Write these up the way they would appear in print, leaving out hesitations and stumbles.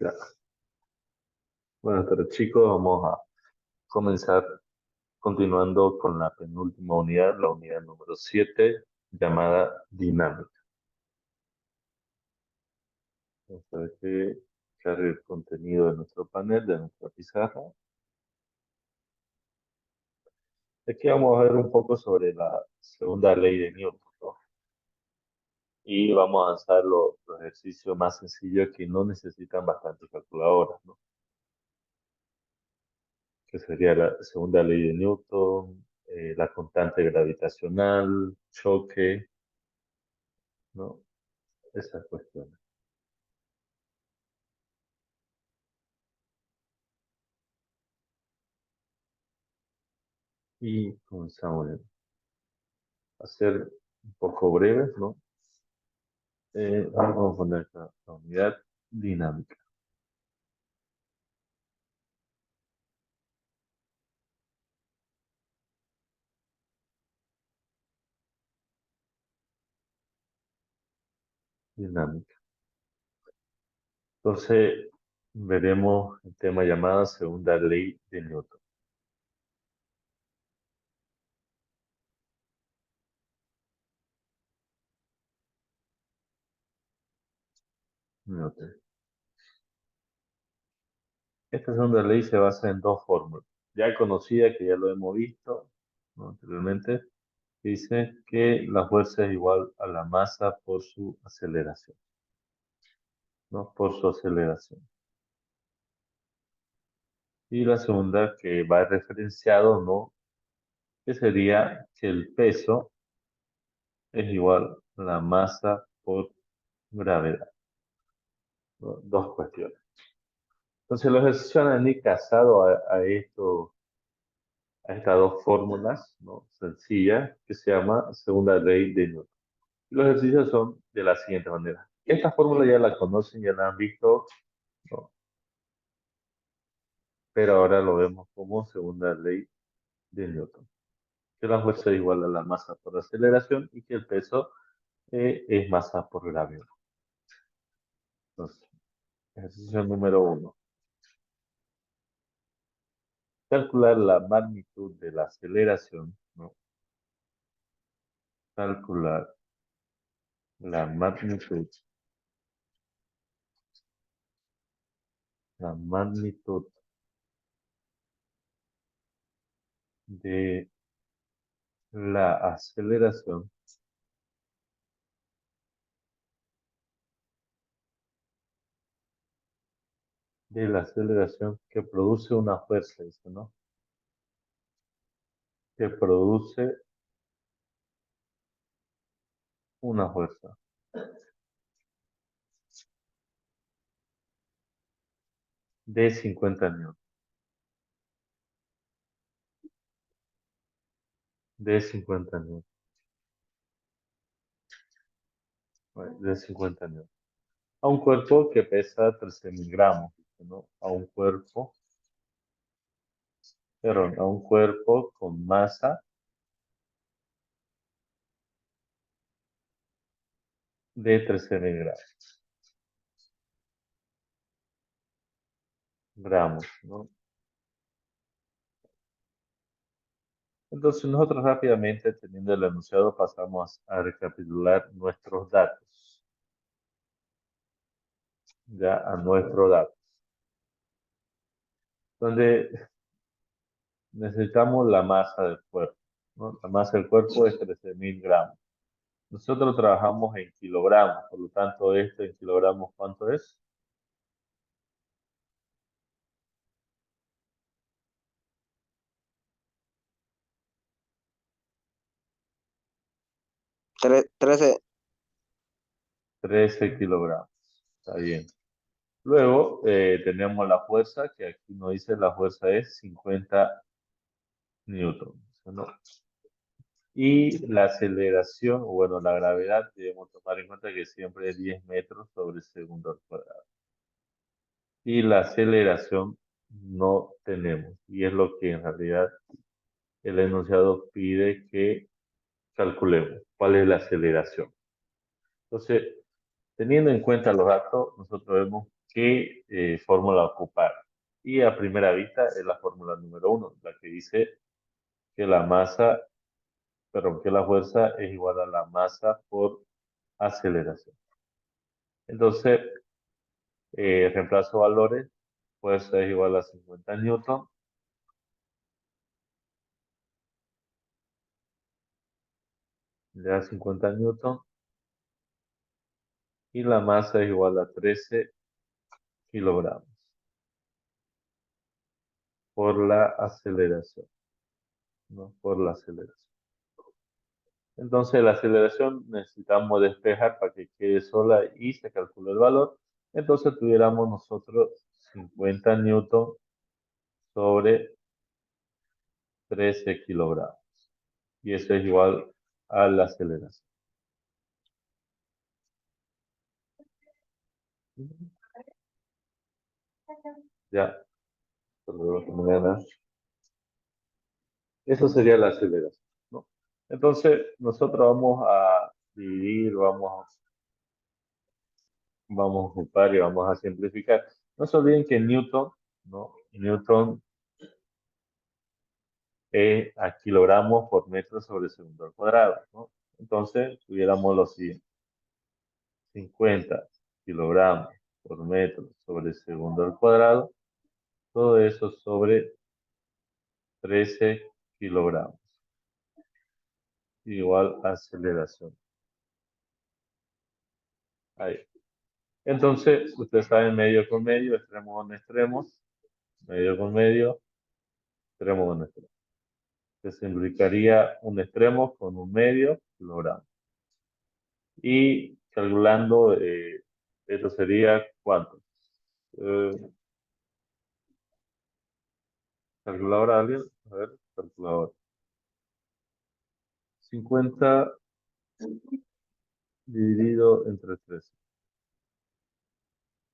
Ya. Buenas tardes, chicos. Vamos a comenzar continuando con la penúltima unidad, la unidad número 7, llamada dinámica. Vamos a ver que cargue el contenido de nuestro panel, de nuestra pizarra. Aquí vamos a ver un poco sobre la segunda ley de Newton, ¿no? Y vamos a avanzar los ejercicios más sencillos que no necesitan bastantes calculadoras, ¿no? Que sería la segunda ley de Newton, la constante gravitacional, choque, ¿no? Esas cuestiones. Y comenzamos a ser un poco breves, ¿no? Vamos a poner acá la unidad dinámica. Dinámica. Entonces, veremos el tema llamado segunda ley de Newton. Newton. Esta segunda ley se basa en dos fórmulas. Ya conocida, que ya lo hemos visto, ¿no? Anteriormente. Dice que la fuerza es igual a la masa por su aceleración, ¿no? Por su aceleración. Y la segunda que va referenciado, ¿no? Que sería que el peso es igual a la masa por gravedad, ¿no? Dos cuestiones. Entonces los ejercicios han ido casados a estas dos fórmulas, ¿no? Sencillas, que se llama segunda ley de Newton. Y los ejercicios son de la siguiente manera. Esta fórmula ya la conocen, ya la han visto, ¿no? Pero ahora lo vemos como segunda ley de Newton. Que la fuerza es igual a la masa por aceleración y que el peso es masa por gravedad. Entonces, ejercicio número 1. Calcular la magnitud de la aceleración, ¿no? Calcular la magnitud de la aceleración que produce una fuerza, dice, ¿no? Que produce una fuerza de 50 newtons. De 50 newtons. Bueno, de 50 newtons. A un cuerpo que pesa 13.000 gramos, ¿no? A un cuerpo con masa de 13.000 gramos, ¿no? Entonces nosotros rápidamente, teniendo el enunciado, pasamos a recapitular nuestros datos. Ya a nuestros datos. Donde necesitamos la masa del cuerpo, ¿no? La masa del cuerpo es 13.000 gramos. Nosotros trabajamos en kilogramos, por lo tanto, esto en kilogramos, ¿cuánto es? 13. 13 kilogramos. Está bien. Luego tenemos la fuerza, que aquí nos dice la fuerza es 50 newtons, ¿no? Y la aceleración, o bueno, la gravedad, debemos tomar en cuenta que siempre es 10 metros sobre segundo al cuadrado. Y la aceleración no tenemos. Y es lo que en realidad el enunciado pide que calculemos. ¿Cuál es la aceleración? Entonces, teniendo en cuenta los datos, nosotros vemos qué fórmula ocupar. Y a primera vista es la fórmula número uno, la que dice que la masa, perdón, que la fuerza es igual a la masa por aceleración. Entonces, reemplazo valores, fuerza es igual a 50 newton, ya 50 newton, y la masa es igual a 13 kilogramos por la aceleración, ¿no? Por la aceleración. Entonces, la aceleración necesitamos despejar para que quede sola y se calcule el valor. Entonces, tuviéramos nosotros 50 newton sobre 13 kilogramos. Y eso es igual a la aceleración. Ya, por mañana. Eso sería la aceleración, ¿no? Entonces, nosotros vamos a dividir, vamos a ocupar y vamos a simplificar. No se olviden que Newton, ¿no? Newton es a kilogramos por metro sobre segundo al cuadrado, ¿no? Entonces, tuviéramos los siguiente: 50 kilogramos por metro sobre segundo al cuadrado, todo eso sobre 13 kilogramos, igual a aceleración. Ahí. Entonces, ustedes saben medio con medio, extremo con extremo, medio con medio, extremo con extremo. Se simplificaría un extremo con un medio kilogramo. Y calculando, eso sería ¿cuánto? Eh, calculadora, alguien, a ver, calculadora. 50 dividido entre 13,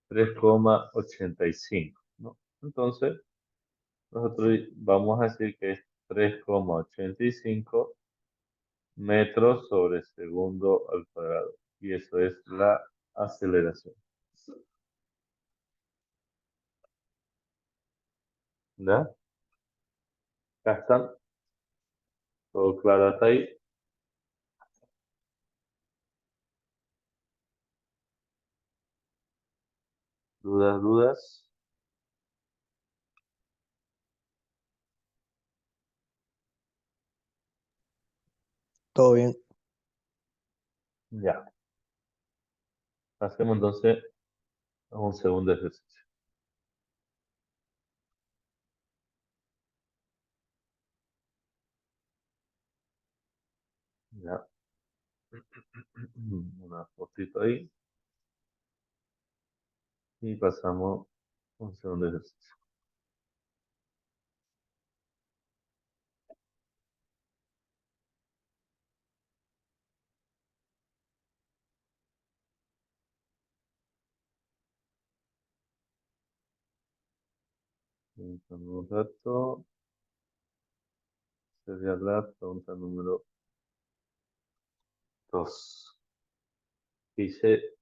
3,85, ¿no? Entonces, nosotros vamos a decir que es 3,85 metros sobre segundo al cuadrado. Y eso es la aceleración. ¿Ya? ¿Ya están? ¿Todo claro hasta ahí? ¿Dudas, dudas? Todo bien. Ya. Hacemos entonces un segundo ejercicio. Ya. Una fotito ahí. Y pasamos un segundo ejercicio. En un rato sería la pregunta número 2. Dice,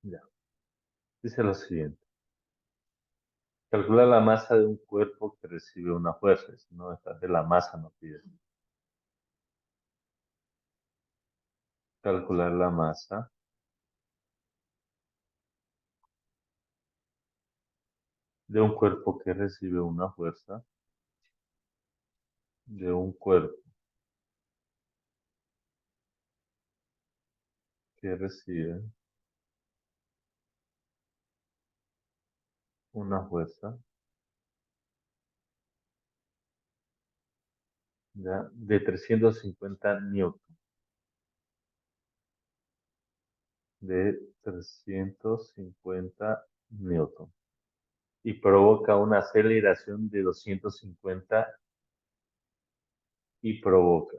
ya. Dice lo siguiente. Calcula la masa de un cuerpo que recibe una fuerza. Si no, esta de la masa no pide. Calcular la masa de un cuerpo que recibe una fuerza de un cuerpo que recibe una fuerza, ¿ya? De 350 newton, de 350 newton, y provoca una aceleración de 250 y provoca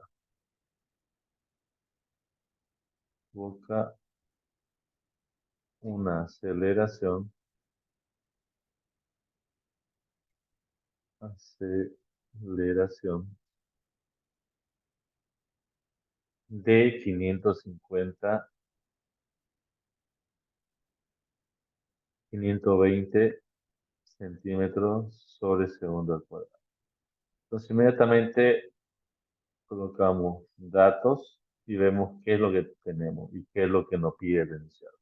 una aceleración de 520 centímetros sobre segundo al cuadrado. Entonces inmediatamente colocamos datos y vemos qué es lo que tenemos y qué es lo que nos pide el enunciado.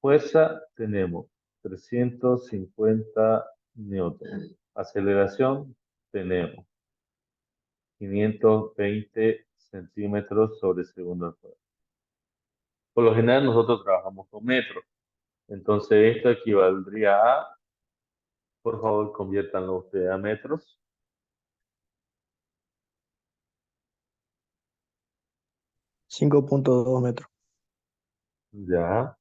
Fuerza tenemos 350 newtons. Aceleración tenemos 520 centímetros sobre segundo al cuadrado. Por lo general nosotros trabajamos con metros. Entonces esto equivaldría a, por favor, conviértanlo ustedes a metros. 5.2 metros. Ya,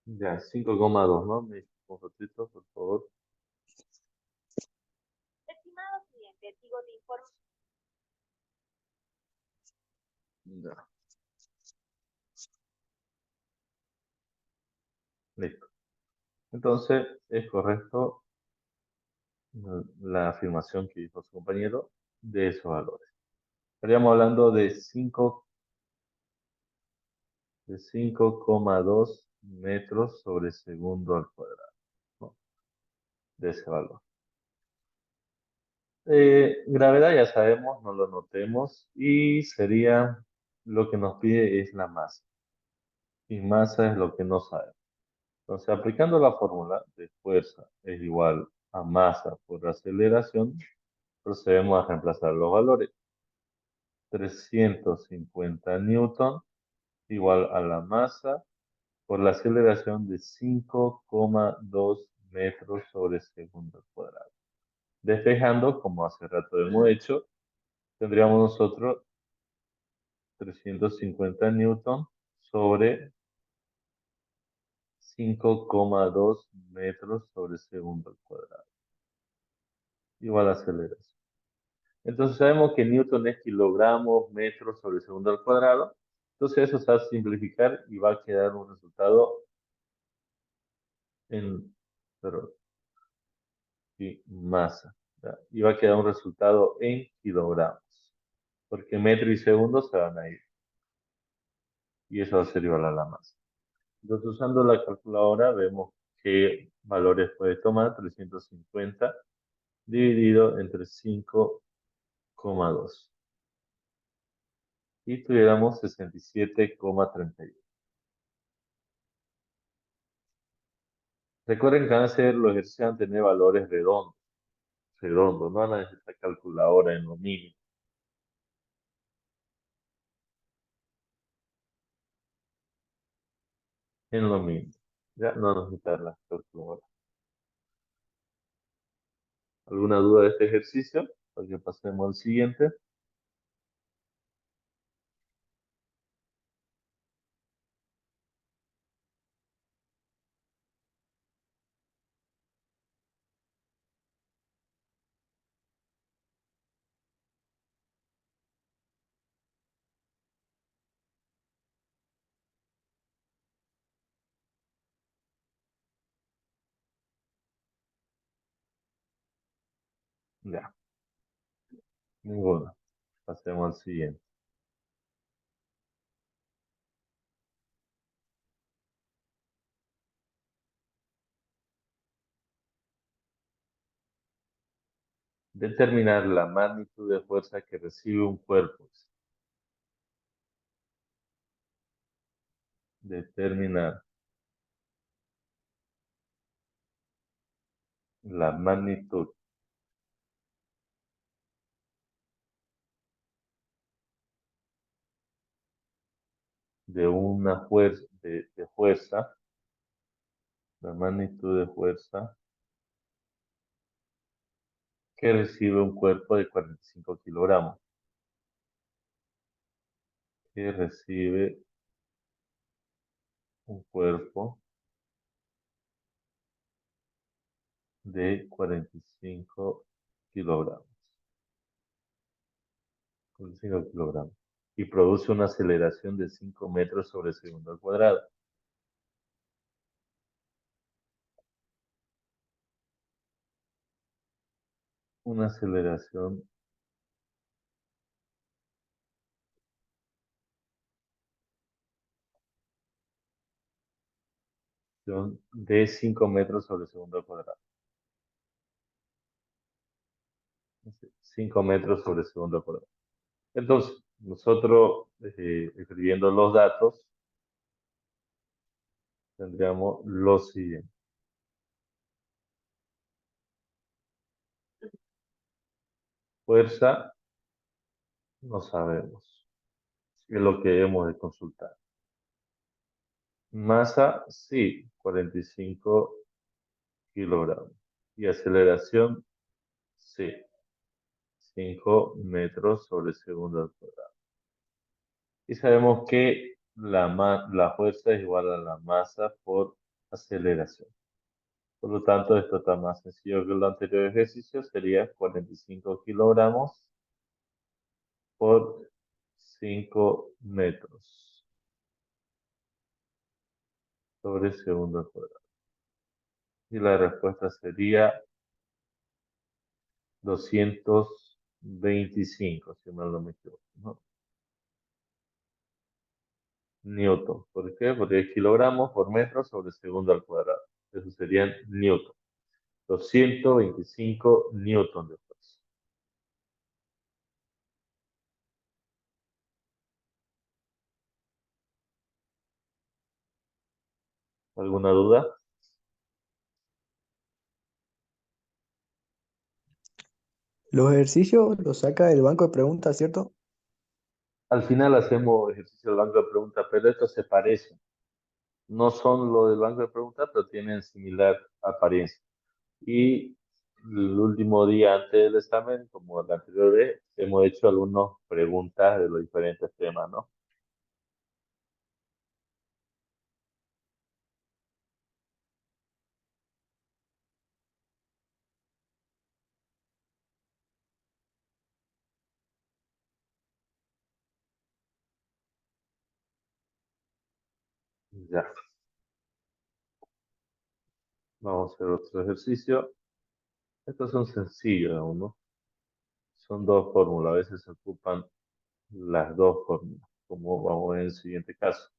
ya, 5,2, ¿no? Me un ratito, por favor. Estimado cliente, digo, te informo. Ya, listo. Entonces, es correcto la afirmación que dijo su compañero de esos valores. Estaríamos hablando de 5,2 metros sobre segundo al cuadrado, ¿no? De ese valor. Gravedad ya sabemos, no lo notemos, y sería lo que nos pide es la masa. Y masa es lo que no sabemos. Entonces, aplicando la fórmula de fuerza es igual a masa por aceleración, procedemos a reemplazar los valores. 350 newton igual a la masa por la aceleración de 5,2 metros sobre segundo al cuadrado. Despejando, como hace rato hemos hecho, tendríamos nosotros 350 newton sobre 5,2 metros sobre segundo al cuadrado. Igual a aceleración. Entonces sabemos que newton es kilogramos, metros sobre segundo al cuadrado. Entonces eso se va a simplificar y va a quedar un resultado en, pero, y masa, ¿ya? Y va a quedar un resultado en kilogramos, porque metro y segundo se van a ir, y eso va a ser igual a la masa. Entonces usando la calculadora vemos qué valores puede tomar, 350 dividido entre 5,2. Y tuviéramos 67,31. Recuerden que van a ser los ejercicios van a tener valores redondos, no van a necesitar calculadora en lo mínimo. En lo mínimo. Ya no necesitar la calculadora. ¿Alguna duda de este ejercicio? Para que pasemos al siguiente. Ya, ninguna. Pasemos al siguiente. Determinar la magnitud de fuerza que recibe un cuerpo. Determinar la magnitud de una fuerza, de fuerza, la magnitud de fuerza que recibe un cuerpo de 45 kilogramos. Que recibe un cuerpo de 45 kilogramos. 45 kilogramos. Y produce una aceleración de 5 metros sobre segundo al cuadrado. Una aceleración de 5 metros sobre segundo al cuadrado. 5 metros sobre segundo al cuadrado. Entonces, nosotros escribiendo los datos, tendríamos lo siguiente. Fuerza, no sabemos. Es lo que hemos de consultar. Masa, sí, 45 kilogramos. Y aceleración, sí, 5 metros sobre segundo al cuadrado. Y sabemos que la fuerza es igual a la masa por aceleración. Por lo tanto, esto está más sencillo que el anterior ejercicio. Sería 45 kilogramos por 5 metros sobre segundo al cuadrado. Y la respuesta sería 225, si mal no me equivoco, ¿no? Newton. ¿Por qué? Porque es kilogramos por metro sobre segundo al cuadrado. Eso serían newton. 225 newton de fuerza. ¿Alguna duda? Los ejercicios los saca del banco de preguntas, ¿cierto? Al final hacemos ejercicio del banco de preguntas, pero estos se parecen. No son lo del banco de preguntas, pero tienen similar apariencia. Y el último día antes del examen, como la anterior vez, hemos hecho algunas preguntas de los diferentes temas, ¿no? Ya, vamos a hacer otro ejercicio. Estos son sencillos aún, ¿no? Son dos fórmulas, a veces se ocupan las dos fórmulas, como vamos a ver en el siguiente caso.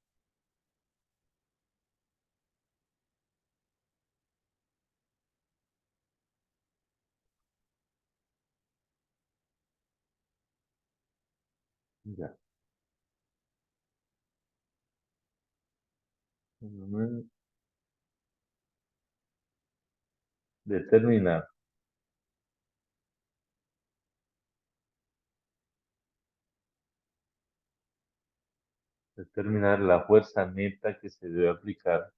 Ya. Determinar. Determinar la fuerza neta que se debe aplicar.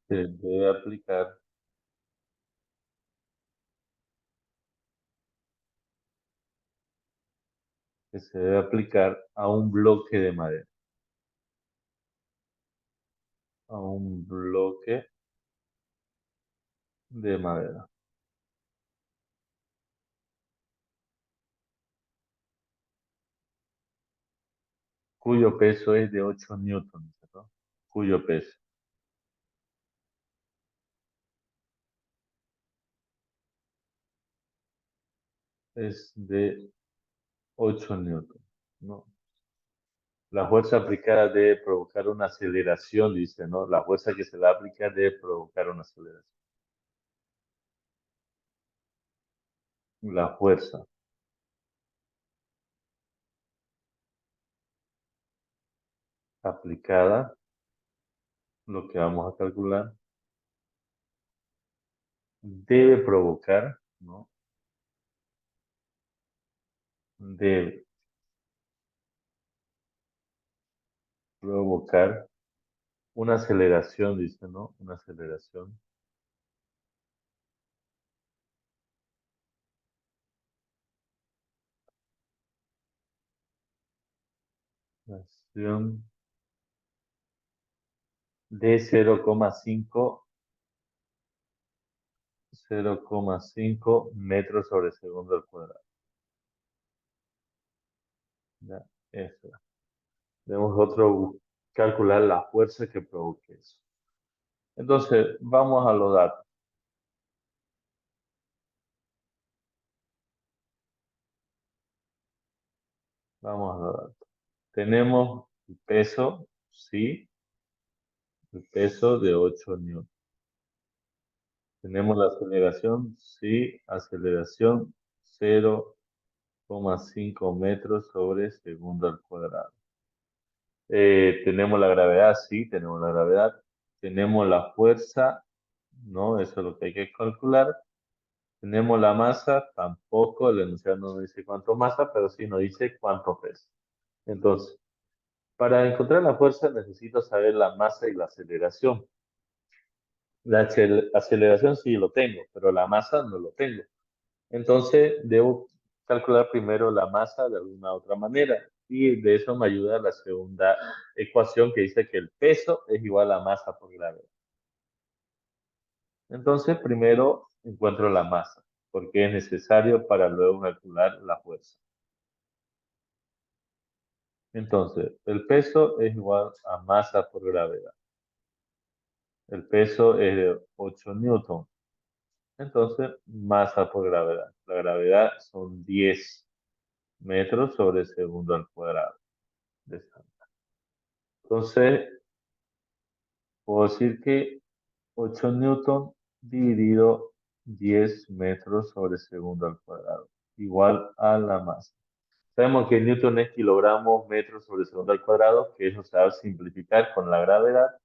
Se debe aplicar. Que se debe aplicar a un bloque de madera. A un bloque de madera. Cuyo peso es de 8 newtons, ¿no? Cuyo peso es de 8 newtons, ¿no? La fuerza aplicada debe provocar una aceleración, dice, ¿no? La fuerza que se le aplica debe provocar una aceleración. La fuerza aplicada, lo que vamos a calcular, debe provocar, ¿no? Debe provocar una aceleración, dice, ¿no? Una aceleración. Aceleración de 0,5 metros sobre segundo al cuadrado. Ya, eso. Debemos otro calcular la fuerza que provoque eso. Entonces, vamos a los datos. Vamos a los datos. Tenemos el peso, sí, el peso de 8 newtons. Tenemos la aceleración, sí, aceleración 0,5 metros sobre segundo al cuadrado. Tenemos la gravedad, sí, tenemos la gravedad. Tenemos la fuerza, ¿no? Eso es lo que hay que calcular. Tenemos la masa, tampoco, el enunciado no nos dice cuánto masa, pero sí nos dice cuánto pesa. Entonces, para encontrar la fuerza necesito saber la masa y la aceleración. La aceleración sí lo tengo, pero la masa no lo tengo. Entonces, debo calcular primero la masa de alguna otra manera. Y de eso me ayuda la segunda ecuación que dice que el peso es igual a masa por gravedad. Entonces, primero encuentro la masa, porque es necesario para luego calcular la fuerza. Entonces, el peso es igual a masa por gravedad. El peso es de 8 newtons. Entonces, masa por gravedad. La gravedad son 10 metros sobre segundo al cuadrado. Entonces, puedo decir que 8 newtons dividido 10 metros sobre segundo al cuadrado, igual a la masa. Sabemos que newton es kilogramos metros sobre segundo al cuadrado, que eso se va a simplificar con la gravedad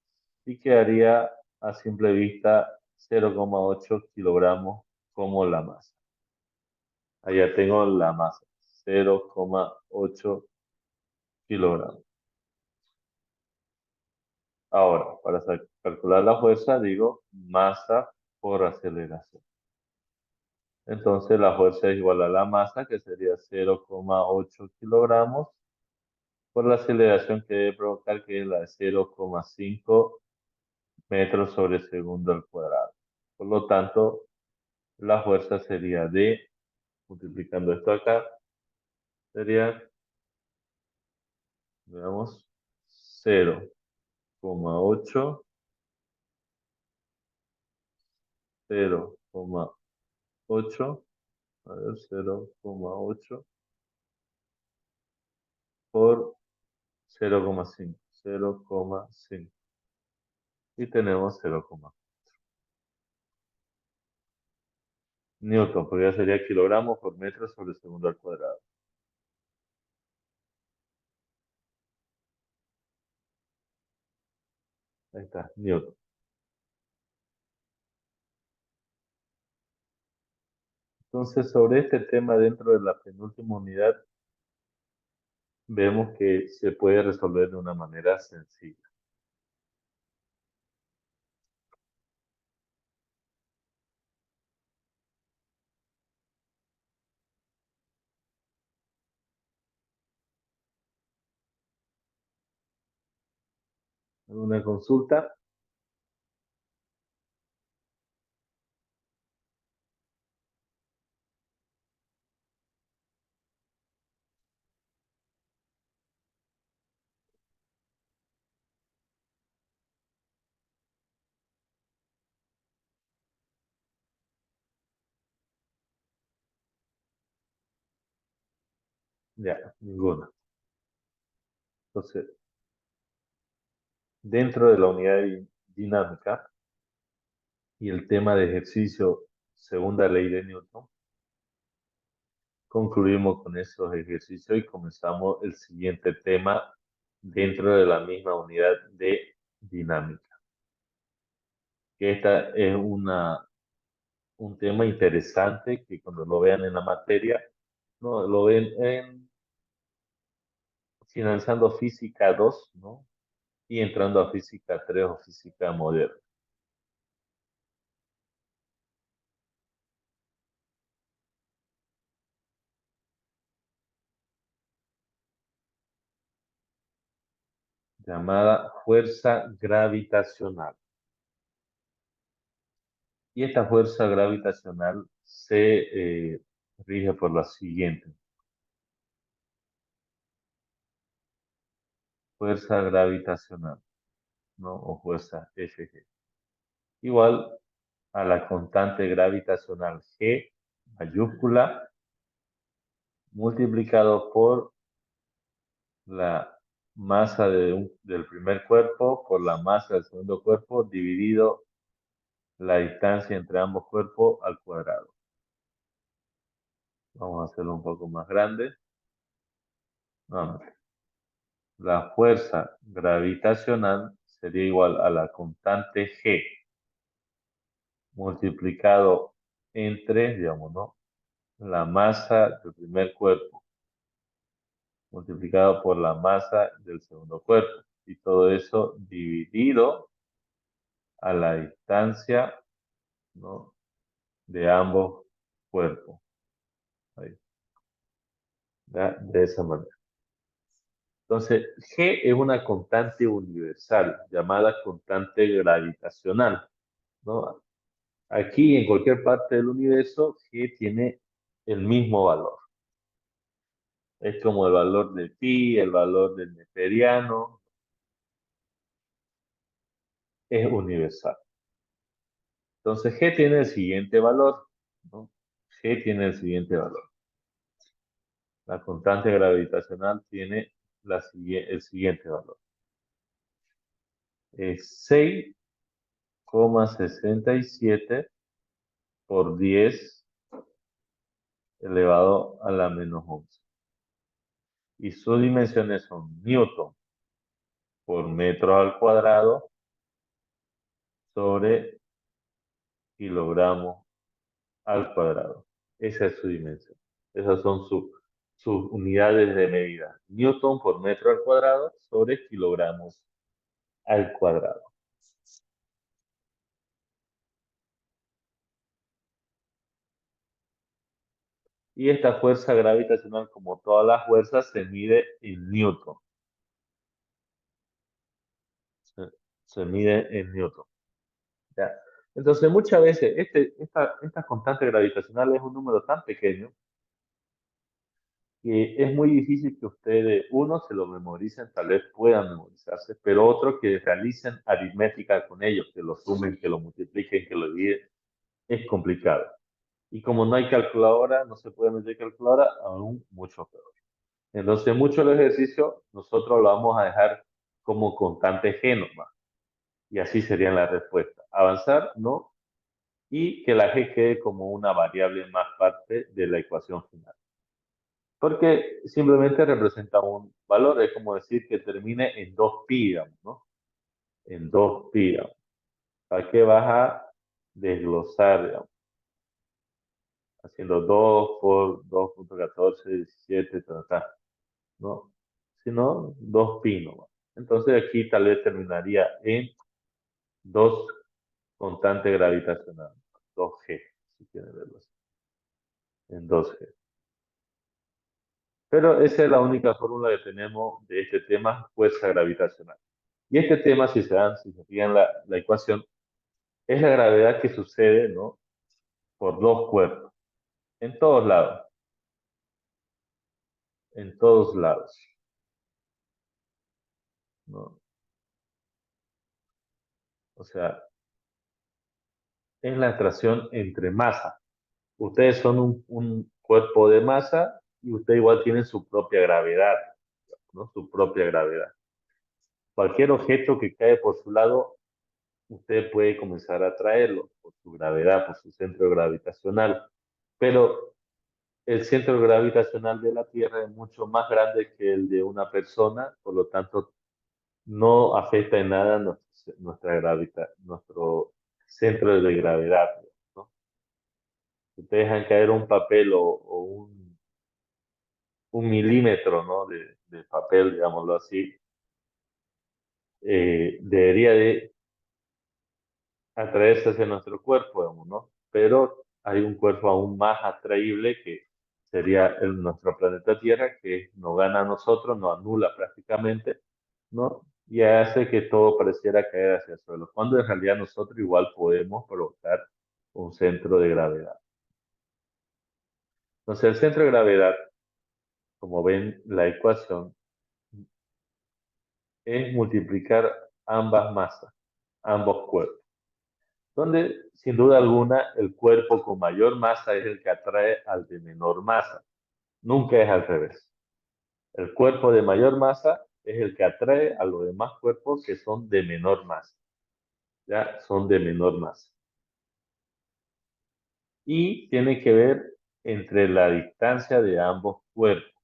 y quedaría a simple vista 0,8 kilogramos como la masa. Allá tengo la masa, 0,8 kilogramos. Ahora, para calcular la fuerza, digo masa por aceleración. Entonces, la fuerza es igual a la masa, que sería 0,8 kilogramos, por la aceleración que debe provocar, que es la de 0,5 metros sobre segundo al cuadrado. Por lo tanto, la fuerza sería de, multiplicando esto acá, sería, veamos, 0,8, 0,8, a ver, 0,8 por 0,5. 0,5. Y tenemos 0,4. Newton, pues ya sería kilogramos por metro sobre segundo al cuadrado. Ahí está, Newton. Entonces, sobre este tema dentro de la penúltima unidad, vemos que se puede resolver de una manera sencilla. ¿Alguna consulta? Ya, ninguna. Entonces, dentro de la unidad dinámica y el tema de ejercicio, segunda ley de Newton, concluimos con esos ejercicios y comenzamos el siguiente tema dentro de la misma unidad de dinámica. Que esta es un tema interesante que cuando lo vean en la materia, no, lo ven finalizando física 2, ¿no? Y entrando a física 3 o física moderna. Llamada fuerza gravitacional. Y esta fuerza gravitacional se rige por la siguiente. Fuerza gravitacional, ¿no? O fuerza Fg. Igual a la constante gravitacional G mayúscula multiplicado por la masa del primer cuerpo por la masa del segundo cuerpo dividido la distancia entre ambos cuerpos al cuadrado. Vamos a hacerlo un poco más grande. Nuevamente. La fuerza gravitacional sería igual a la constante G multiplicado entre, digamos, ¿no? La masa del primer cuerpo multiplicado por la masa del segundo cuerpo. Y todo eso dividido a la distancia, ¿no? De ambos cuerpos. Ahí. ¿Ya? De esa manera. Entonces, G es una constante universal llamada constante gravitacional, ¿no? Aquí, en cualquier parte del universo, G tiene el mismo valor. Es como el valor de pi, el valor del neperiano, es universal. Entonces, G tiene el siguiente valor, ¿no? G tiene el siguiente valor. La constante gravitacional tiene el siguiente valor. Es 6,67 por 10 elevado a la menos 11. Y sus dimensiones son newton por metro al cuadrado sobre kilogramos al cuadrado. Esa es su dimensión. Esas son sus unidades de medida. Newton por metro al cuadrado sobre kilogramos al cuadrado. Y esta fuerza gravitacional, como todas las fuerzas, se mide en newton. Se mide en newton. ¿Ya? Entonces, muchas veces esta constante gravitacional es un número tan pequeño que es muy difícil que ustedes, uno, se lo memoricen, tal vez puedan memorizarse, pero otro, que realicen aritmética con ellos, que lo sumen, que lo multipliquen, que lo dividen, es complicado. Y como no hay calculadora, no se puede meter calculadora, aún mucho peor. Entonces, mucho del ejercicio nosotros lo vamos a dejar como constante g nomás. Y así sería la respuesta. Avanzar, no. Y que la g quede como una variable más parte de la ecuación final. Porque simplemente representa un valor. Es como decir que termine en 2pi, digamos, ¿no? En 2pi, digamos. ¿Para qué vas a desglosar, digamos? Haciendo 2 por 2.1417, ¿no? Sino 2pi nomás. Entonces aquí tal vez terminaría en 2 constante gravitacional, 2g, si quieren verlo así, en 2g. Pero esa es la única fórmula que tenemos de este tema, fuerza gravitacional. Y este tema, si se fijan la ecuación, es la gravedad que sucede, ¿no? Por dos cuerpos, en todos lados, en todos lados, ¿no? O sea, es la atracción entre masa. Ustedes son un cuerpo de masa y usted igual tiene su propia gravedad, ¿no? Su propia gravedad. Cualquier objeto que cae por su lado, usted puede comenzar a atraerlo por su gravedad, por su centro gravitacional. Pero el centro gravitacional de la Tierra es mucho más grande que el de una persona, por lo tanto, no afecta en nada nuestro centro de gravedad, ¿no? Si ustedes dejan caer un papel o un milímetro, ¿no? de papel, digámoslo así, debería de atraerse hacia nuestro cuerpo, digamos, ¿no? Pero hay un cuerpo aún más atraíble que sería nuestro planeta Tierra, que nos gana a nosotros, nos anula prácticamente, ¿no? Y hace que todo pareciera caer hacia el suelo, cuando en realidad nosotros igual podemos provocar un centro de gravedad. Entonces, el centro de gravedad, como ven la ecuación, es multiplicar ambas masas, ambos cuerpos, donde sin duda alguna el cuerpo con mayor masa es el que atrae al de menor masa. Nunca es al revés. El cuerpo de mayor masa es el que atrae a los demás cuerpos que son de menor masa. Ya son de menor masa. Y tiene que ver entre la distancia de ambos cuerpos.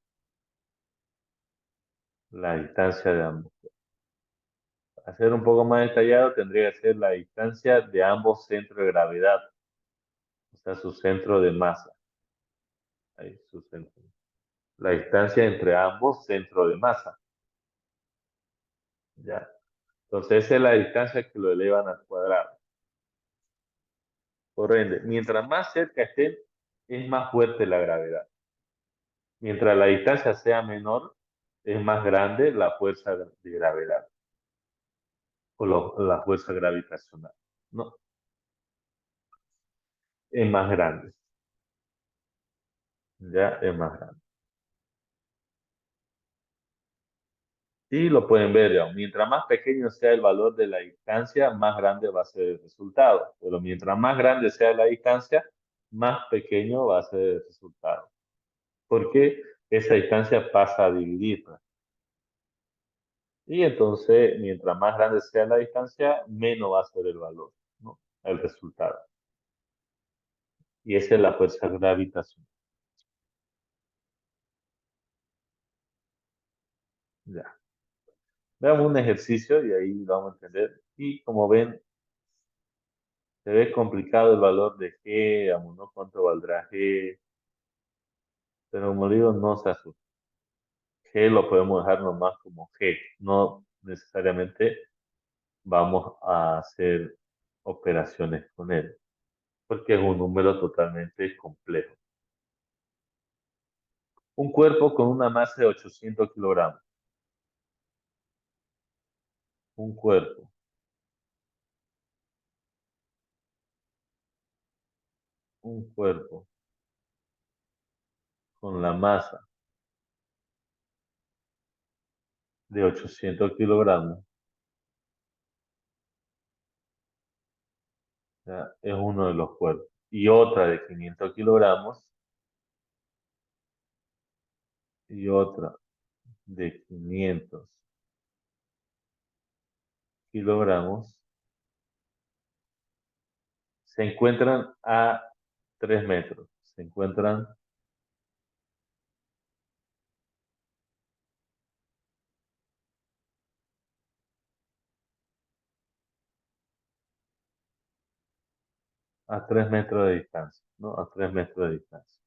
La distancia de ambos. Para ser un poco más detallado, tendría que ser la distancia de ambos centros de gravedad. O sea, su centro de masa. Ahí, su centro. La distancia entre ambos centros de masa. ¿Ya? Entonces, esa es la distancia que lo elevan al cuadrado. Por ende, mientras más cerca estén, es más fuerte la gravedad. Mientras la distancia sea menor, es más grande la fuerza de gravedad o la fuerza gravitacional. ¿No? Es más grande. Ya es más grande. Y lo pueden ver, digamos, mientras más pequeño sea el valor de la distancia, más grande va a ser el resultado. Pero mientras más grande sea la distancia, más pequeño va a ser el resultado. Porque esa distancia pasa a dividir, pues. Y entonces, mientras más grande sea la distancia, menos va a ser el valor, ¿no? El resultado. Y esa es la fuerza gravitacional. Ya. Veamos un ejercicio y ahí vamos a entender. Y como ven, se ve complicado el valor de G, digamos, ¿no? ¿Cuánto valdrá G? Pero como digo, no se asuste. G lo podemos dejar nomás como G. No necesariamente vamos a hacer operaciones con él, porque es un número totalmente complejo. Un cuerpo con una masa de 800 kilogramos. Un cuerpo. Un cuerpo con la masa de 800 kilogramos. Ya, es uno de los cuerpos. Y otra de 500 kilogramos y otra de 500 kilogramos se encuentran a 3 metros. Se encuentran a 3 metros de distancia, ¿no? A 3 metros de distancia.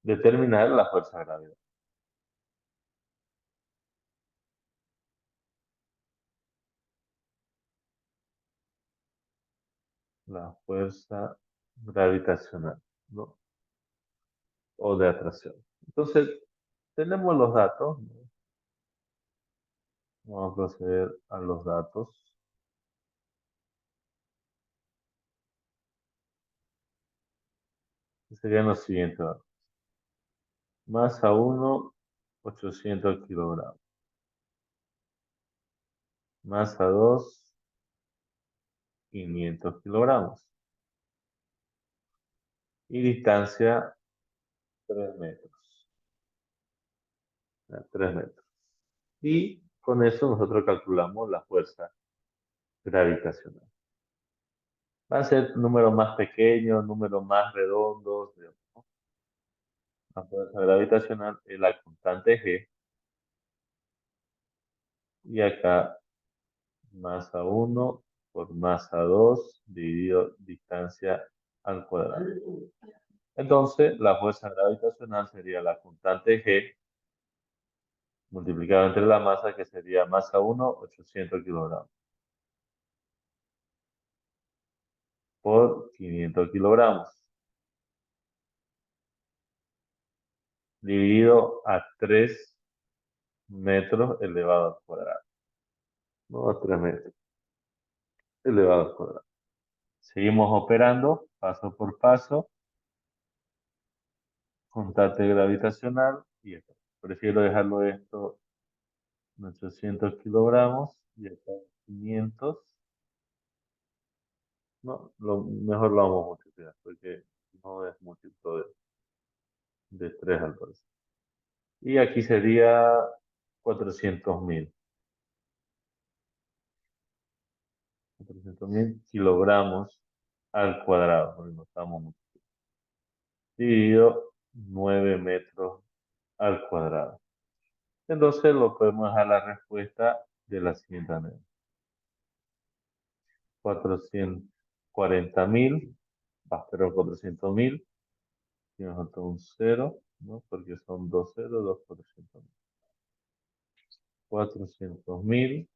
Determinar la fuerza de gravedad. La fuerza gravitacional, ¿no? O de atracción. Entonces, tenemos los datos, ¿no? Vamos a proceder a los datos. Que serían los siguientes datos. Masa 1, 800 kilogramos. Masa 2, 500 kilogramos. Y distancia, 3 metros. 3 metros. Y con eso nosotros calculamos la fuerza gravitacional. Van a ser números más pequeños, números más redondos, digamos, ¿no? La fuerza gravitacional es la constante G. Y acá masa 1 por masa 2 dividido distancia al cuadrado. Entonces, la fuerza gravitacional sería la constante G multiplicado entre la masa, que sería masa 1, 800 kilogramos, por 500 kilogramos, dividido a 3 metros elevado al cuadrado. No, a 3 metros elevado al cuadrado. Seguimos operando paso por paso. Constante gravitacional y esto. Prefiero dejarlo esto en 800 kilogramos y acá 500. No, mejor lo vamos a multiplicar porque no es múltiplo de 3 al parecer. Y aquí sería 400.000. 400.000 kilogramos al cuadrado, porque no estamos multiplicando. Dividido 9 metros al cuadrado. Entonces lo podemos dejar la respuesta de la siguiente manera. 440.000, pero 400.000, y nos falta un cero, ¿no? Porque son dos ceros, 400.000. 400.000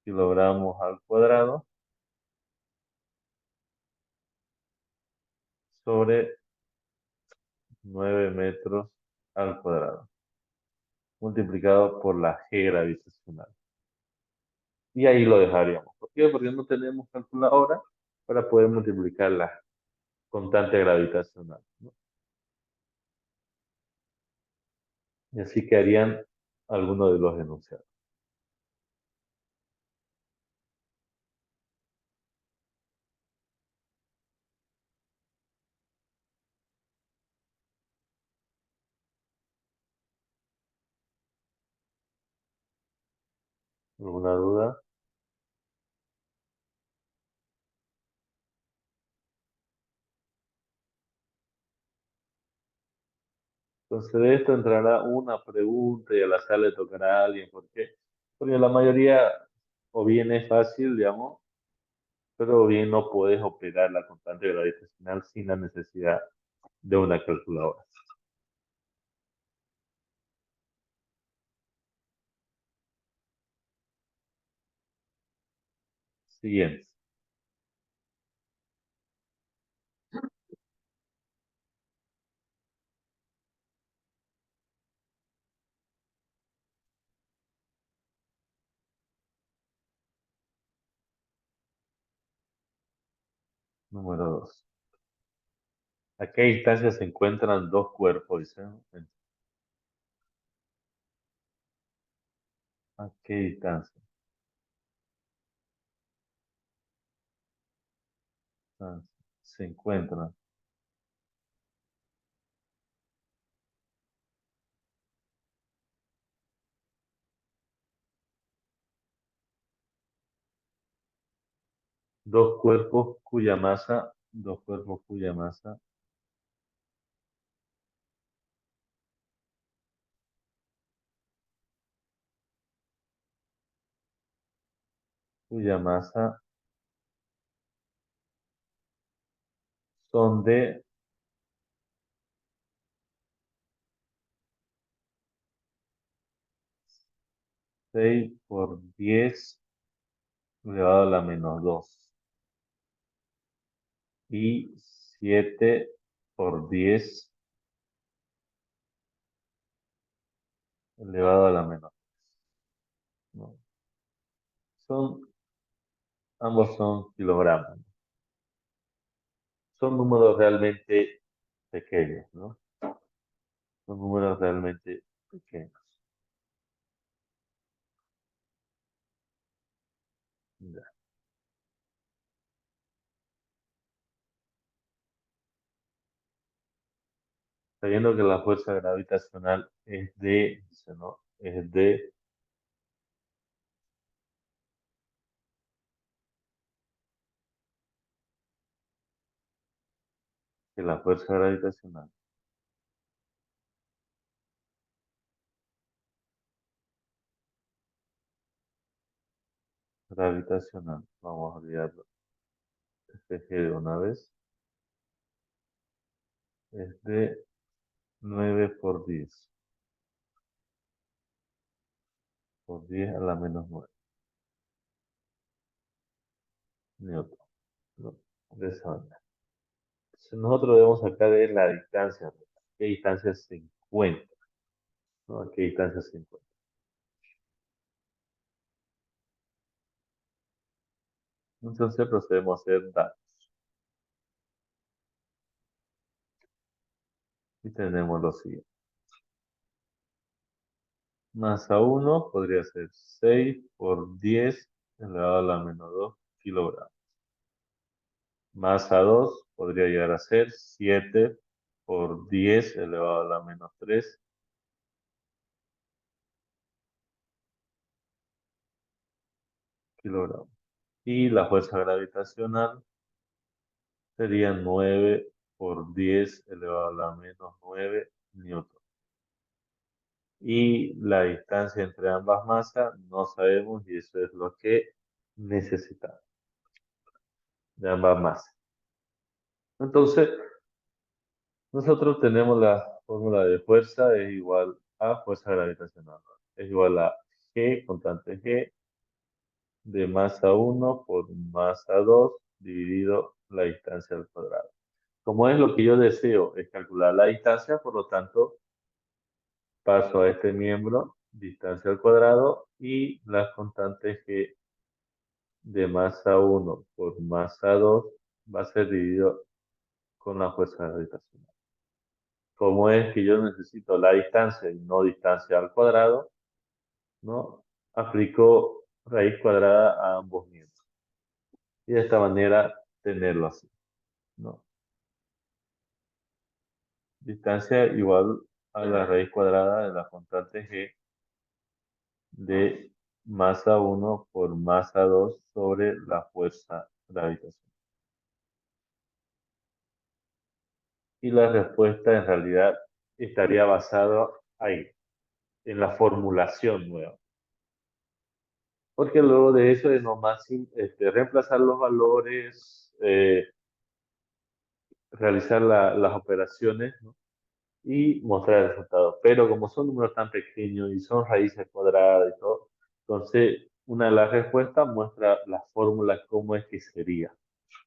kilogramos al cuadrado sobre 9 metros al cuadrado, multiplicado por la G gravitacional. Y ahí lo dejaríamos. ¿Por qué? Porque no tenemos calculadora para poder multiplicar la constante gravitacional, ¿no? Y así quedarían algunos de los enunciados. ¿Alguna duda? Entonces de esto entrará una pregunta y al azar le tocará a alguien. ¿Por qué? Porque la mayoría o bien es fácil, digamos, pero o bien no puedes operar la constante gravitacional sin la necesidad de una calculadora. Siguiente. Número 2. ¿A qué distancia se encuentran dos cuerpos? Dice, ¿no? ¿A qué distancia? Ah, se encuentran. dos cuerpos cuya masa son de 6 por 10 elevado a la menos 2 y 7 por 10 elevado a la menos 3, ¿no? Ambos son kilogramos. Son números realmente pequeños, ¿no? Son números realmente pequeños. Ya. Sabiendo que la fuerza gravitacional es de, dice, ¿no? Es de que la fuerza gravitacional, vamos a olvidarlo, este G de una vez, es de 9 por 10 a la menos 9 newton, ¿no? De esa manera. Entonces nosotros debemos sacar de la distancia, ¿no? ¿Qué distancia se encuentra? ¿No? ¿A qué distancia se encuentra? Entonces procedemos a hacer datos. Y tenemos lo siguiente. Masa 1 podría ser 6 por 10 elevado a la menos 2 kilogramos. Masa 2 podría llegar a ser 7 por 10 elevado a la menos 3 kilogramos. Y la fuerza gravitacional sería 9 por 10 elevado a la menos 9 newton. Y la distancia entre ambas masas no sabemos y eso es lo que necesitamos de ambas masas. Entonces, nosotros tenemos la fórmula de fuerza es igual a fuerza gravitacional. Es igual a G, constante G, de masa 1 por masa 2 dividido la distancia al cuadrado. Como es lo que yo deseo, es calcular la distancia, por lo tanto, paso a este miembro, distancia al cuadrado, y las constantes G de masa 1 por masa 2 va a ser dividido con la fuerza gravitacional. Como es que yo necesito la distancia y no distancia al cuadrado, ¿no? Aplico raíz cuadrada a ambos miembros. Y de esta manera tenerlo así, ¿no? Distancia igual a la raíz cuadrada de la constante G de masa 1 por masa 2 sobre la fuerza gravitacional. Y la respuesta en realidad estaría basada ahí, en la formulación nueva. Porque luego de eso es nomás reemplazar los valores, realizar las operaciones, ¿no? Y mostrar el resultado. Pero como son números tan pequeños y son raíces cuadradas y todo, entonces una de las respuestas muestra la fórmula cómo es que sería.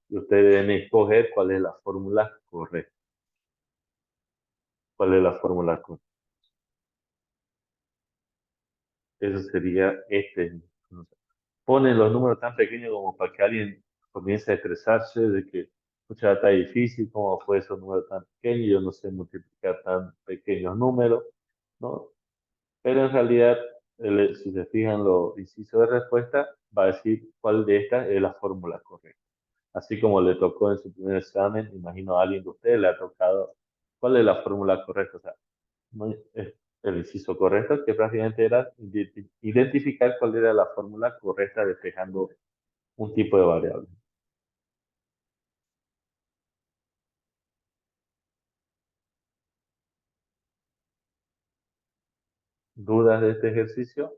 Y ustedes deben escoger cuál es la fórmula correcta. ¿Cuál es la fórmula correcta? Eso sería este. Ponen los números tan pequeños como para que alguien comience a estresarse de que, mucha está difícil, ¿cómo fue esos números tan pequeños? Yo no sé multiplicar tan pequeños números, ¿no? Pero en realidad, si se fijan los incisos de respuesta, va a decir cuál de estas es la fórmula correcta. Así como le tocó en su primer examen, imagino a alguien de ustedes le ha tocado cuál es la fórmula correcta. O sea, no es el inciso correcto, que prácticamente era identificar cuál era la fórmula correcta despejando un tipo de variable. ¿Dudas de este ejercicio?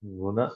Ninguna.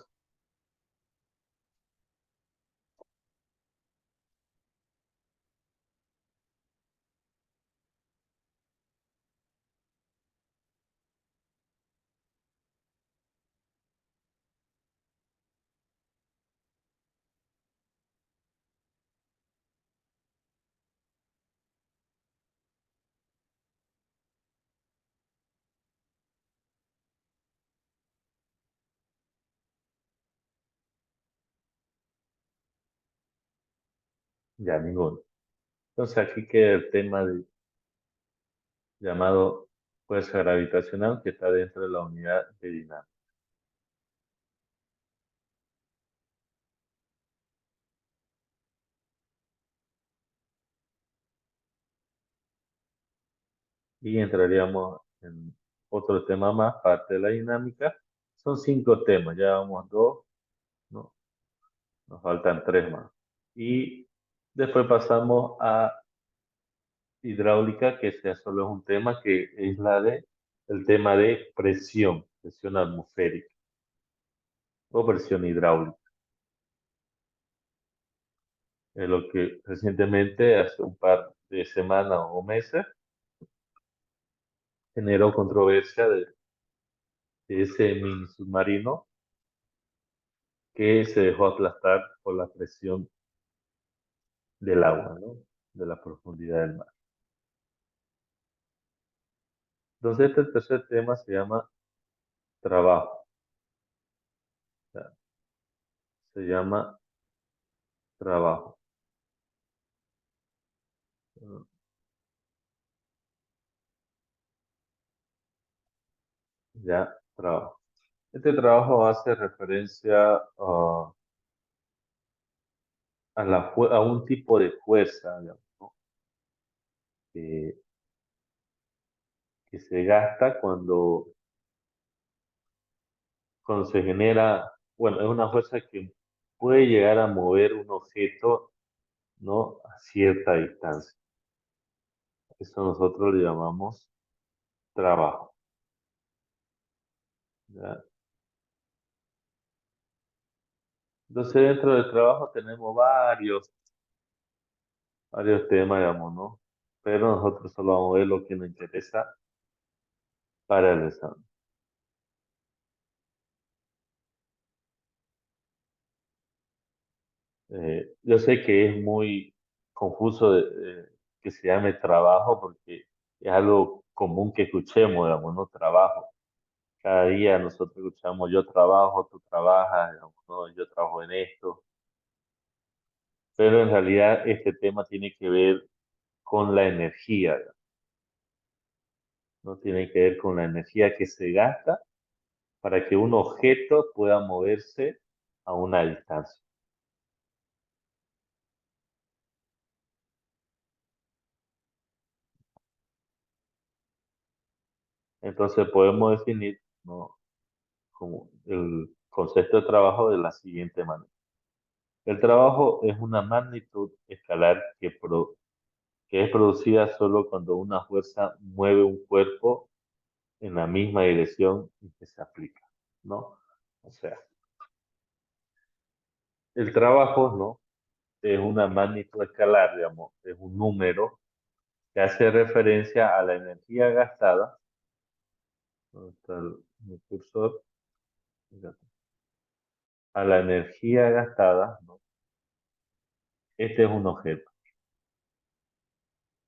Ya, ninguna. Entonces aquí queda el tema llamado fuerza gravitacional que está dentro de la unidad de dinámica. Y entraríamos en otro tema más, parte de la dinámica. Son 5 temas, ya vamos 2, ¿no? Nos faltan 3 más. Y después pasamos a hidráulica, que sea solo es un tema que es el tema de presión atmosférica o presión hidráulica. Es lo que recientemente, hace un par de semanas o meses, generó controversia de ese mini submarino que se dejó aplastar por la presión del agua, ¿no? De la profundidad del mar. Entonces, este tercer tema se llama trabajo. O sea, se llama trabajo. ¿No? Ya, trabajo. Este trabajo hace referencia a un tipo de fuerza, digamos, ¿no? que, que se gasta cuando se genera, bueno, es una fuerza que puede llegar a mover un objeto, ¿no? A cierta distancia. Eso nosotros le llamamos trabajo. ¿Ya? Entonces, dentro del trabajo tenemos varios temas, digamos, ¿no? Pero nosotros solo vamos a ver lo que nos interesa para el examen. Yo sé que es muy confuso que se llame trabajo porque es algo común que escuchemos, digamos, ¿no? Trabajo. Cada día nosotros escuchamos yo trabajo, tú trabajas, digamos, ¿no? Yo trabajo en esto. Pero en realidad este tema tiene que ver con la energía, digamos, ¿no? Tiene que ver con la energía que se gasta para que un objeto pueda moverse a una distancia. Entonces podemos definir, ¿no? Como el concepto de trabajo de la siguiente manera. El trabajo es una magnitud escalar que es producida solo cuando una fuerza mueve un cuerpo en la misma dirección en que se aplica, ¿no? O sea, el trabajo, ¿no? Es una magnitud escalar, digamos, es un número que hace referencia a la energía gastada. ¿Dónde está mi cursor? A la energía gastada, ¿no? Este es un objeto.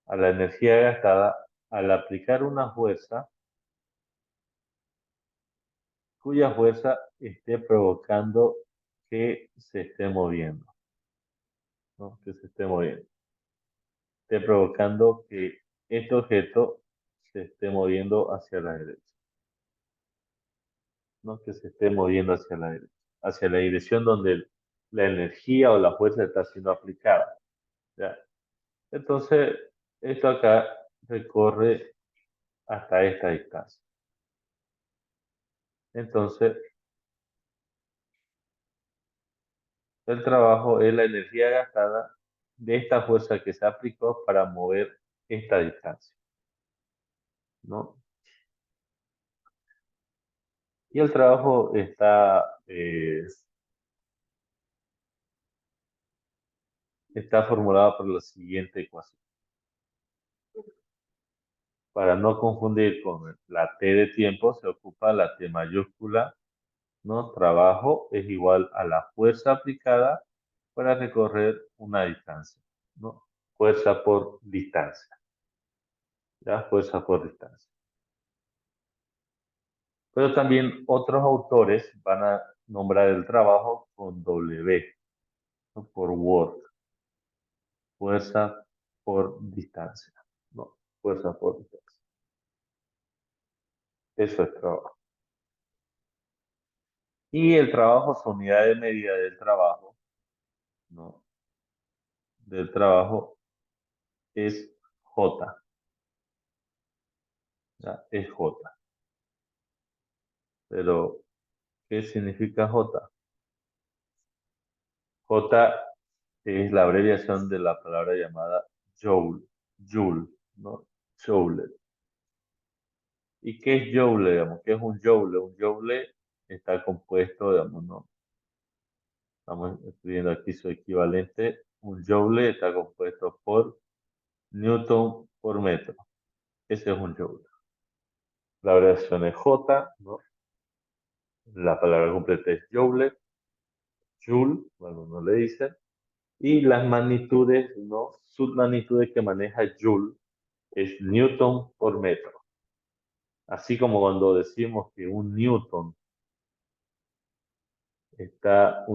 A la energía gastada al aplicar una fuerza cuya fuerza esté provocando que se esté moviendo. ¿no? Que se esté moviendo. Esté provocando que este objeto se esté moviendo hacia la derecha, ¿no? Que se esté moviendo hacia la derecha, hacia la dirección donde la energía o la fuerza está siendo aplicada, ¿ya? Entonces, esto acá recorre hasta esta distancia. Entonces, el trabajo es la energía gastada de esta fuerza que se aplicó para mover esta distancia, ¿no? Y el trabajo está formulado por la siguiente ecuación. Para no confundir con la T de tiempo, se ocupa la T mayúscula, ¿no? Trabajo es igual a la fuerza aplicada para recorrer una distancia, ¿no? Fuerza por distancia, ¿ya? Fuerza por distancia. Pero también otros autores van a nombrar el trabajo con W, ¿no? Por work, fuerza por distancia, ¿no? Fuerza por distancia. Eso es trabajo. Y el trabajo, su unidad de medida del trabajo, ¿no? Del trabajo es J, ¿ya? Es J. Pero, ¿qué significa J? J es la abreviación de la palabra llamada Joule, Joule, ¿no? Joule. ¿Y qué es Joule, digamos? ¿Qué es un Joule? Un Joule está compuesto, digamos, ¿no? Estamos escribiendo aquí su equivalente. Un Joule está compuesto por Newton por metro. Ese es un Joule. La abreviación es J, ¿no? La palabra completa es Joule, Joule, cuando uno le dice. Y las magnitudes, ¿no? Submagnitudes que maneja Joule es Newton por metro. Así como cuando decimos que un Newton está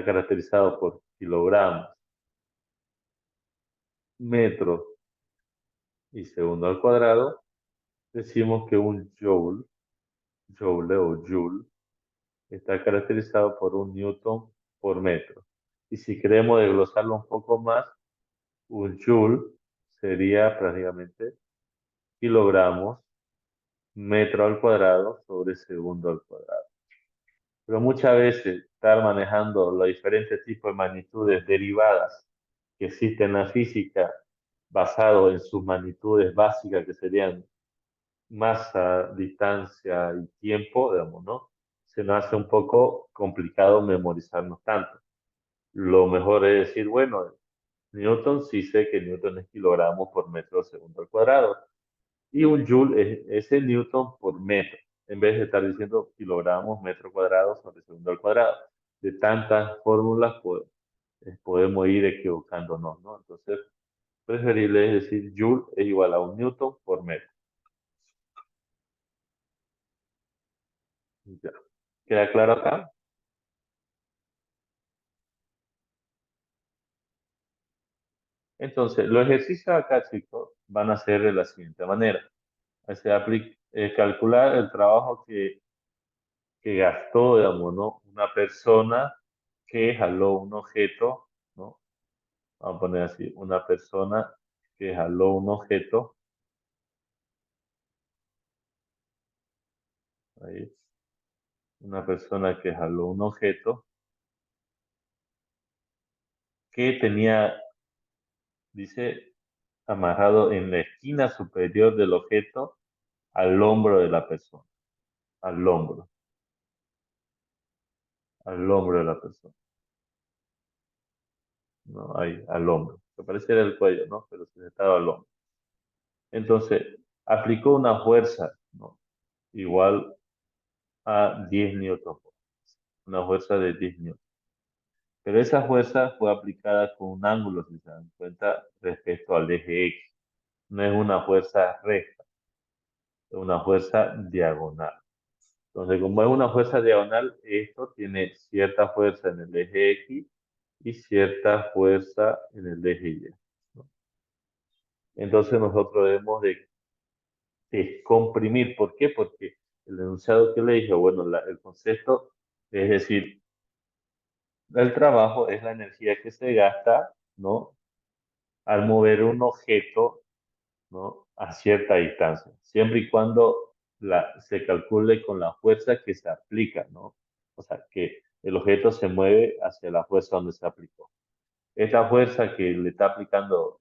caracterizado por kilogramos, metros y segundo al cuadrado, decimos que un Joule o Joule, está caracterizado por un Newton por metro. Y si queremos desglosarlo un poco más, un Joule sería prácticamente kilogramos, metro al cuadrado sobre segundo al cuadrado. Pero muchas veces estar manejando los diferentes tipos de magnitudes derivadas que existen en la física basado en sus magnitudes básicas que serían masa, distancia y tiempo, digamos, ¿no? Se nos hace un poco complicado memorizarnos tanto. Lo mejor es decir, bueno, Newton sí sé que Newton es kilogramos por metro segundo al cuadrado. Y un joule es el newton por metro, en vez de estar diciendo kilogramos, metro cuadrado sobre segundo al cuadrado. De tantas fórmulas podemos ir equivocándonos, ¿no? Entonces, preferible es decir joule es igual a un newton por metro. Ya. ¿Queda claro acá? Entonces, los ejercicios acá, chicos, van a ser de la siguiente manera. Calcular el trabajo que gastó, digamos, ¿no? Una persona que jaló un objeto, ¿no? Vamos a poner así, una persona que jaló un objeto, ahí, una persona que jaló un objeto que tenía, dice, amarrado en la esquina superior del objeto al hombro de la persona, al hombro, al hombro de la persona, ¿no? Ahí, al hombro. Que pareciera el cuello, ¿no? Pero se estaba al hombro. Entonces, aplicó una fuerza, ¿no? Igual a 10 newton, una fuerza de 10 newton. Pero esa fuerza fue aplicada con un ángulo, si se dan cuenta, respecto al eje X. No es una fuerza recta, es una fuerza diagonal. Entonces, como es una fuerza diagonal, esto tiene cierta fuerza en el eje X y cierta fuerza en el eje Y, ¿no? Entonces nosotros debemos de comprimir. ¿Por qué? Porque el enunciado que le dije, bueno, el concepto es decir, el trabajo es la energía que se gasta, ¿no? Al mover un objeto, ¿no? A cierta distancia, siempre y cuando se calcule con la fuerza que se aplica, ¿no? O sea, que el objeto se mueve hacia la fuerza donde se aplicó. Esta fuerza que le está aplicando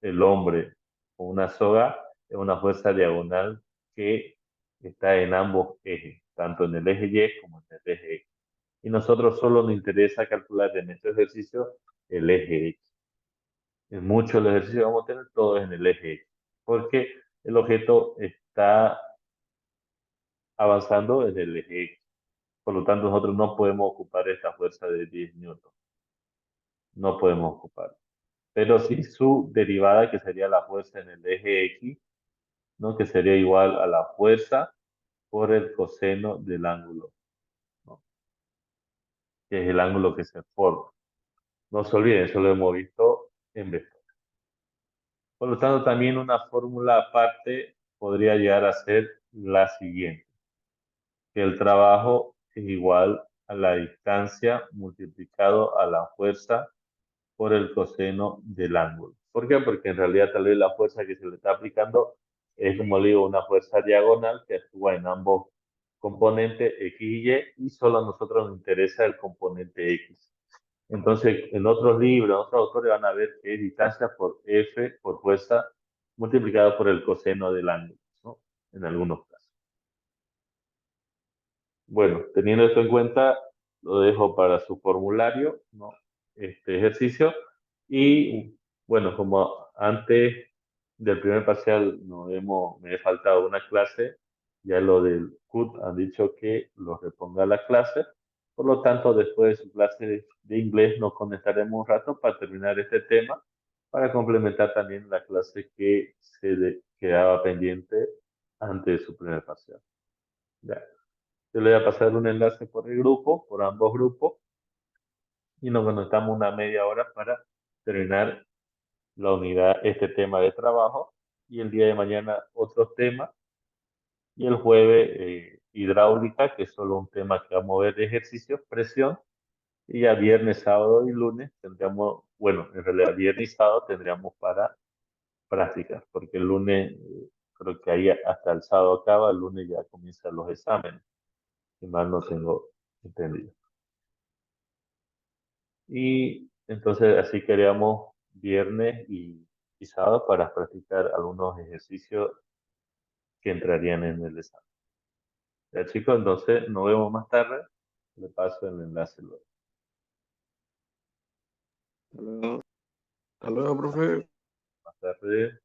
el hombre con una soga es una fuerza diagonal que está en ambos ejes, tanto en el eje Y como en el eje X. Y nosotros solo nos interesa calcular en este ejercicio el eje X. En muchos los ejercicios que vamos a tener todo en el eje X, porque el objeto está avanzando en el eje X. Por lo tanto, nosotros no podemos ocupar esta fuerza de 10 newtons. No podemos ocupar. Pero sí su derivada, que sería la fuerza en el eje X, ¿no? Que sería igual a la fuerza por el coseno del ángulo, ¿no? Que es el ángulo que se forma. No se olviden, eso lo hemos visto en vector. Por lo tanto, también una fórmula aparte podría llegar a ser la siguiente, que el trabajo es igual a la distancia multiplicado a la fuerza por el coseno del ángulo. ¿Por qué? Porque en realidad tal vez la fuerza que se le está aplicando es, como le digo, una fuerza diagonal que actúa en ambos componentes X y Y, y solo a nosotros nos interesa el componente X. Entonces, en otros libros, otros autores van a ver que es distancia por F por fuerza multiplicado por el coseno del ángulo, ¿no? En algunos casos. Bueno, teniendo esto en cuenta, lo dejo para su formulario, ¿no? Este ejercicio. Y bueno, como antes del primer parcial me he faltado una clase, ya lo del CUT han dicho que lo reponga a la clase. Por lo tanto, después de su clase de inglés nos conectaremos un rato para terminar este tema, para complementar también la clase que quedaba pendiente antes de su primer parcial. Ya. Yo le voy a pasar un enlace por el grupo, por ambos grupos, y nos conectamos una media hora para terminar la unidad, este tema de trabajo, y el día de mañana otros temas, y el jueves hidráulica, que es solo un tema que vamos a ver de ejercicios, presión, y ya viernes, sábado y lunes tendríamos, bueno, en realidad viernes y sábado tendríamos para prácticas, porque el lunes, creo que ahí hasta el sábado acaba, el lunes ya comienzan los exámenes, si mal no tengo entendido. Y entonces así queríamos viernes y sábado para practicar algunos ejercicios que entrarían en el examen. Ya chicos, entonces nos vemos más tarde. Le paso el enlace luego. Hasta luego. Hasta luego, profe. Más tarde.